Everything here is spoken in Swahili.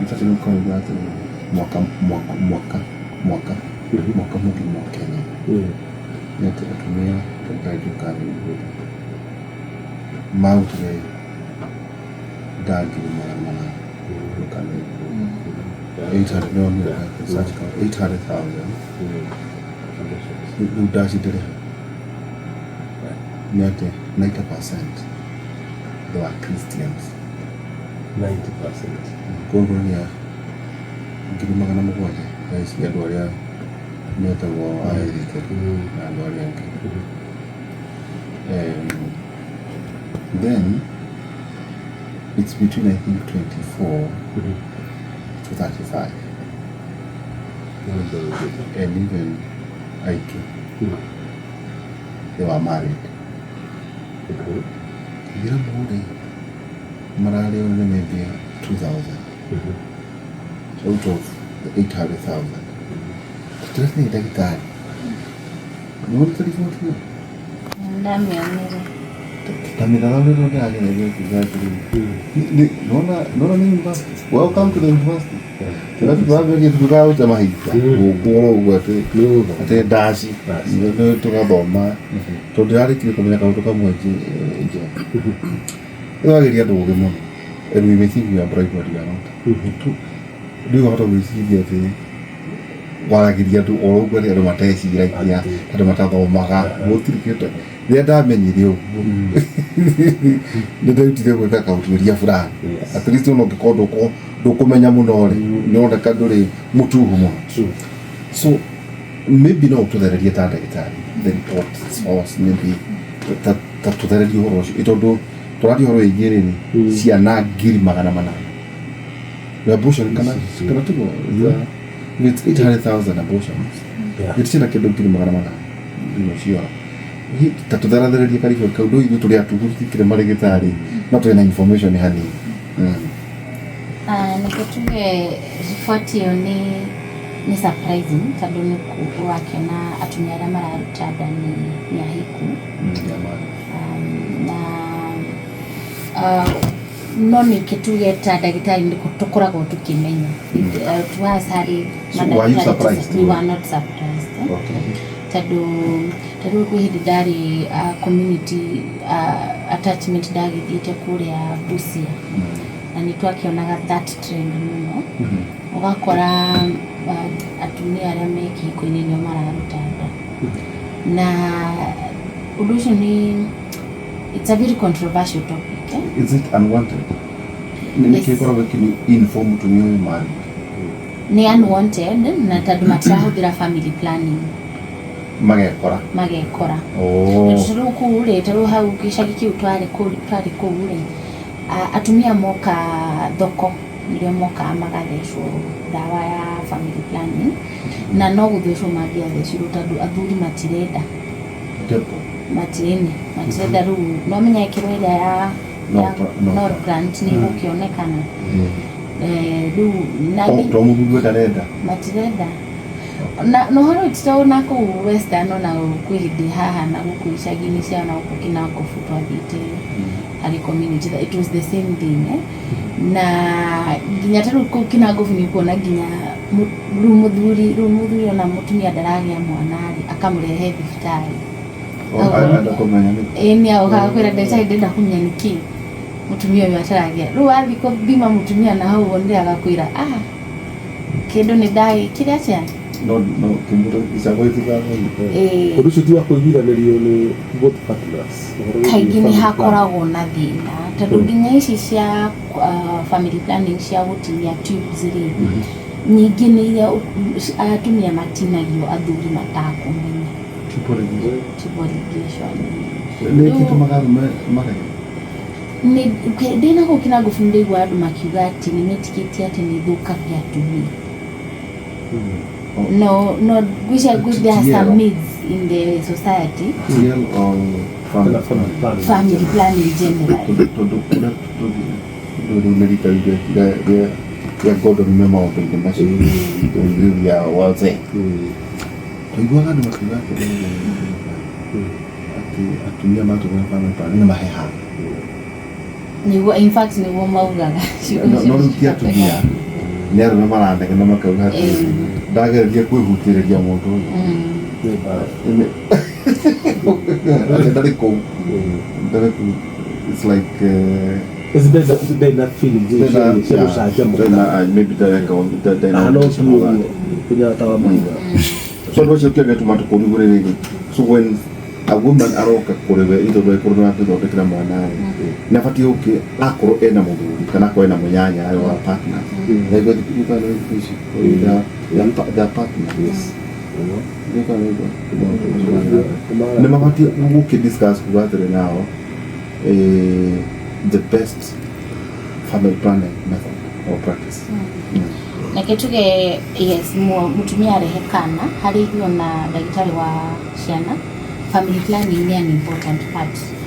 Nitatu nikuwa mwaka mwingi mwa Kenya. Nete atumia tukaidi kari mautire dagi mana lukane 800 no mira such 800,000 udashi dire nete 90% they were Christians. 90%. Kongo ya ngiri magana mugwanja guys ya dwaria meta wo airite na dwaria nke. Then it's between I think 24 to 35 and even IQ they were married. Gira bode marale one maybe 2,000 out of the 800,000. Just need like that. You want 34? Welcome to the university. And we may think we are bright, but we are not. Do you want to receive your thing? While I get here to all over the Matesi, like here, at the Matado Maga, both cricket. They are many. The day they will back out with Yafra. At least don't call Documenta Munori, no the Cadore Mutu. So maybe not to the Radiata, the report source, maybe that to the radio, it will Torati horo igiri ciana ngiri magana mana. The abortion kana tuko with 800,000 abortions. It's like a ngiri magana mana. Sio. Hii tatudaraderia karibu kaudo itu tuli atuguti kile maregetari. Not ena information ni hani. Nikutunge report yo ni surprising tabuni kuwake na atumia ala mara rutada ni ahiku. No ni kitu yeta dagitari ndiko tukoragwo tukimenya. It was hard. Were you surprised? We were not surprised. Okay. Tadu kuhidari community attachment dagi dite kule ya Busia. Na nitwakionaga that trend muno. Ugakora atumia ala meki kwenye mara rutada. Na udushi ni it's a very controversial topic. Is it unwanted? Yes. Inform to new married. Ni unwanted na tadumatiraho dira family planning. Magekora. Oh. Turuku ule taruha ukishagiki utwale kuli ule. Atumia moka thoko ndio moka amagadesho dawa ya family planning. Na no guthesho magia thesho tadu athuri matireda. Depo. Matireda ru no menya kirwele ya no grant ni ukionekana du na tomu dareda matireda na no haro tso na ko western na kuhidi haha na kuishagini cia na kukina kufutwa dite ali community that it was the same thing na ginya taru kukina govini kuona ginya rumuthuri na mutumia daragia mwanari akamrehe thibitari ni akakwira ndenda kumenya niki mutumia uyu ataragia ru athi ko bima mutumia na hau onde agakwira kindu ni dai kiria cia no kimuto isagoitika kurusu tu akuhiranirio ni both partners kaingi ni hakoragwo na thina tondu nginya ici cia family planning cia gutimia tubes ri nyingi ni iria atumia matinagio athuri matakumenya Tiboligation. Ni kitu magarume mare. Ni dena ko kina gufunde gwa andu makiuga ati ni metikiti ati ni thuka vya atumia. No there are some needs in the society. Real or family planning generally. To medical the God remember of the machine ya waze. Tuigwaga andu makiuga ati atumia matugana family ni maheha. Ni in fact ni wo maugaga. No rutia atumia nĩ arũme marandegena makauga atĩ ndagereria kwĩhutĩrĩria mũndũ ũyũ ndarĩ kũu it's like They're feeling maybe so no se kenge tu matu kuri gure rigi so when a woman aroka kuriwe indo rwe kuru na tu ndekira mwana na fati uki akoro ena muthuri kana ko ena munyanya ayo wa partner they go you can the partner yes you can ne mafati uki discuss what they now the best family planning method or practice na ketuge yes mutumia arehekana hari hiyo na daktari wa ciana family planning ni an important part